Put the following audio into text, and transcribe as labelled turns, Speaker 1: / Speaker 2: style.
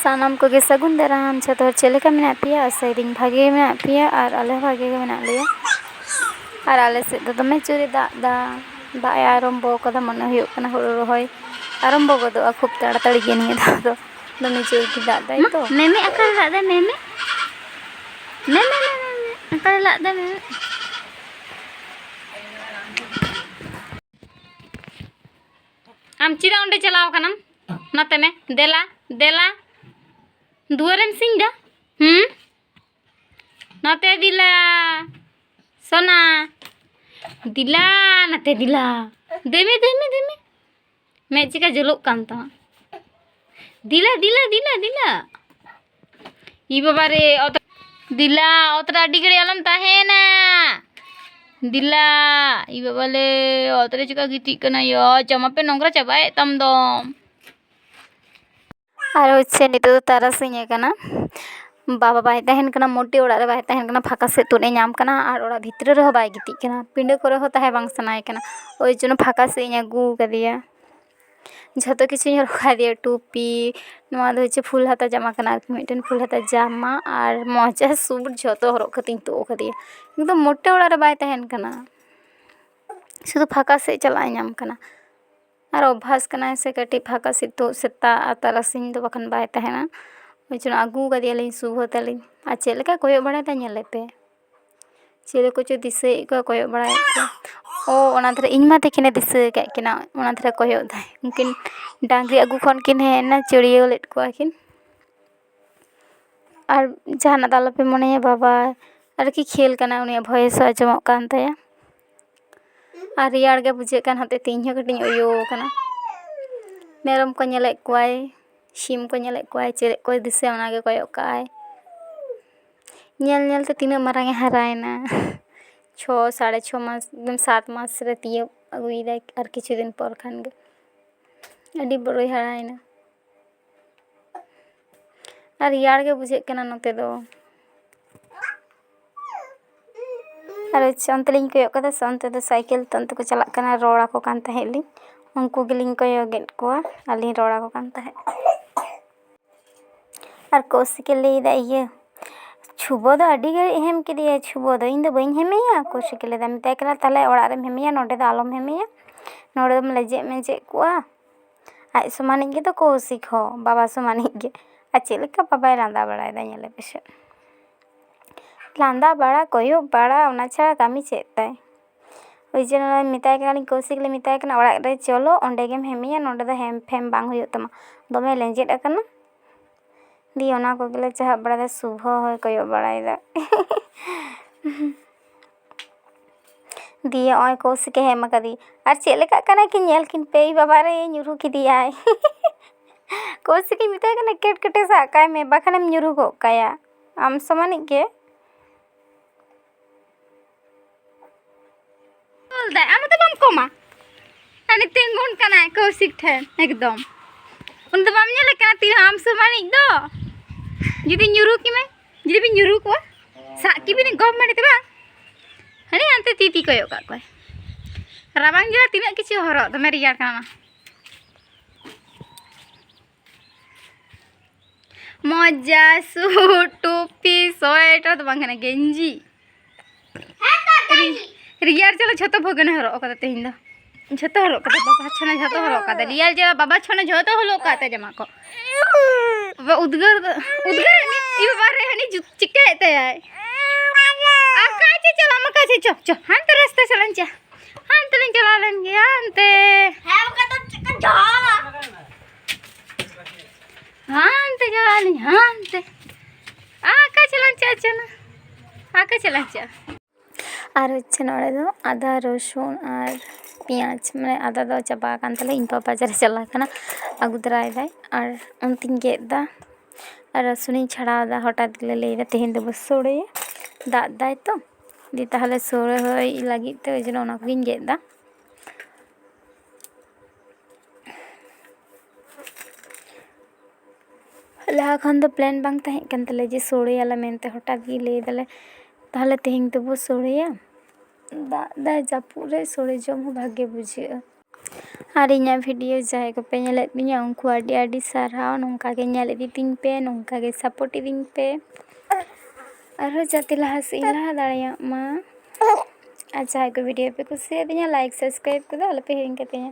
Speaker 1: सानाम कोगे सगुन दाराम झोतो हर चेले का मेना पिया आसाइदिन भागे मेना पिया और आले भागे के मेना लिया और आले से तो दमे चुरी दा आरम्भो कदा मने हुयुग कना हुड़ु रोहय आरम्भो गदोआ खूब ताड़ाताड़ी गे निया दा दो दमे चुरी की दाग दाई तो
Speaker 2: मेमे अकाल दाग दा मेमे अकाल दाग दा मेमे आम चिरा ओंडे चलाव कनम नते में देला देला दुआरेम सिंगा नते दिला सोना दिला नते दिला देमे देमे देमे मैं चिका जलोक कान ता दिला दिला दिला दिला ई बाबा रे दिला ओतरा अड्डी घड़ी आलम ताहेना दिला ई बाबा ले ओतरे चिका गिती कना यो जमा पे नोंगरा चाबाए तम दो
Speaker 1: और होच्छे नितो तो तारासिंग कना बाबा बाय तहन कना मोटी ओड़ा रे बाय तहन कना फाका से तुने नाम कना और ओड़ा भितर रे हो बाय गिती कना पिंडे करे हो ताहे बांग सनाय कना ओइ जनो फाका से इन अगु कदिया झतो किछु इन रखा दिया टोपी नवा दो होच्छे फुल हाता जामा कना मिटन फुल हाता जामा और मोजा सूट झतो हरक कतिन तो कदिया एकदम मोटे ओड़ा रे बाय तहन कना शुधु फाका से चला नाम कना और अभ्यास कना से कटी फाका सितो सेता तारासिंग दो बखन बाय तहना ओइचन आगू कदियालिन शुभ तालिन आ चेलेका कोयो बड़ा ता नेलेपे चेले को दिसे को कोयो बड़ा ओ ओना धरे इनमा तेकिने दिसे के किना ओना धरे कोयो दा उनकिन डांगरी आगू खन किन हेना चड़ियो लेट को किन और जहाना दालो पे मने बाबा और की खेल कना उनी भयस आजमक कान ताया और रियाड़ गे बुझे कान हते तीन हो कटिन उयो कना मेरम को नेले कोय सीम को नेले कोय चेले को दिसे ओना गे कोयो काय नेल नेल ते तीना मारांगे हरायना 6 6.5 मास एकदम 7 मास रे तिय अगुई दा और किछु दिन पर खान गे अडी बड़ोय हरायना और यार गे बुझे कना नते दो और चंतलिंग को कदा संते दो साइकिल तंत को चला कना रोड़ा को कान तहेली उनको गिलिंग को गेट को आली रोड़ा को कान तहे और कोसी के ले दा ये छुबो दो अडी गे हेम के दिए छुबो दो इन दो बइन हेमेया कोसी के ले दा मिताय कना ताले ओड़ा रे हेमेया नोडे दा आलम हेमेया नोडे दम लेजे मेजे कोआ आई समानिक गे तो कोसी खो बाबा समानिक गे आ चेलेका बाबा लांदा बड़ाय दा नेले पेसे लांदा बड़ा कोयो बड़ा ओना छाड़ा कामी चेत ताय ओइ जन मिताय कना कोसी के ले मिताय कना ओड़ा रे चलो ओंडे गेम हेमेया नोडे दा हेम फेम बांग हुयो तमा दमे लेंजेट अकना दी ओना को गेले चाह बड़ा दा शुभ होय कोयो बड़ाय दा दिए ओय कोसी के हेम कदी और चेलेका कना कि नेल किन पेई बाबा रे न्युरु की दियाय कोसी की मिताय कना केट केटे सा काय में बाखनेम न्युरु को काया आम समानिक गे
Speaker 2: बोलदा आम तो बम कोमा अनि तेंगुन कना कौशिक ठेन एकदम उन तो बम नेले कना ती आम समानिक दो जुदी न्युरु की में जुदी भी न्युरु को सा की बिन गम माने ते बा हनी अंते तीती कोयो का कोय राबांग जरा तिना किछु हरो तो मेरी यार कना मोजा सूट टोपी स्वेटर तो बांगना गेंजी रियार चलो झतो भगने हरो कदा तेहिन दो झतो हरो कदा बाबा छने झतो हरो कदा रियार जरा बाबा छने झतो हलो काते जमा को व उदगर ई बारे हनी चिक्का हेते आय आ काचे चला म काचे चो हां तो रास्ता चलन चा हां तो चला लन गया अंते है कदा चिक्का जाला हां तो चला लन हां ते आ का चलन चा चना आ का चलन चा
Speaker 1: और होच्छे नोड़े दो आदा रसुन और पियाज माने आदा दो चाबा कान तले इन पापा जरे चला कना आगु दराय दाय और उनतिन गेद दा और रसुन छड़ा दा हटात ले ले तेहिन दो सोड़े दाग दाय तो दी ताहले सोड़े होय लागि ते ओइ जनो ओना को गिन गेद दा लहा खन दो प्लान बांग ताहे कान तले जे सोड़े आला मेनते हटात गी ले दले ताहले तेहिन तो बो सोड़ेया दादा जापुरे सोड़े जम भाग्य बुझे ᱟᱨ ᱤᱧᱟᱹᱜ ᱵᱷᱤᱰᱤᱭᱳ ᱡᱟᱦᱟᱸᱭ ᱠᱚᱯᱮ ᱧᱮᱞᱮᱫ ᱛᱤᱧᱟᱹ ᱩᱱᱠᱩ ᱟᱹᱰᱤ ᱟᱹᱰᱤ ᱥᱟᱨᱦᱟᱣ, ᱱᱚᱝᱠᱟ ᱜᱮ ᱧᱮᱞ ᱤᱫᱤ ᱛᱤᱧ ᱯᱮ, ᱱᱚᱝᱠᱟ ᱜᱮ ᱥᱟᱯᱳᱨᱴ ᱤᱫᱤᱧ ᱯᱮ, ᱟᱨᱦᱚᱸ ᱡᱟᱛᱮ ᱞᱟᱦᱟ ᱥᱮᱫ ᱤᱧ ᱞᱟᱦᱟ ᱫᱟᱲᱮᱭᱟᱜ ᱢᱟ᱾ ᱟᱨ ᱡᱟᱦᱟᱸᱭ ᱠᱚ ᱵᱷᱤᱰᱤᱭᱳ ᱯᱮ ᱠᱩᱥᱤᱭᱟᱫᱤᱧᱟ ᱞᱟᱭᱤᱠ ᱥᱟᱵᱥᱠᱨᱟᱭᱤᱵ ᱠᱚᱫᱚ ᱟᱞᱚᱯᱮ ᱦᱤᱲᱤᱧ ᱠᱟᱛᱤᱧᱟ᱾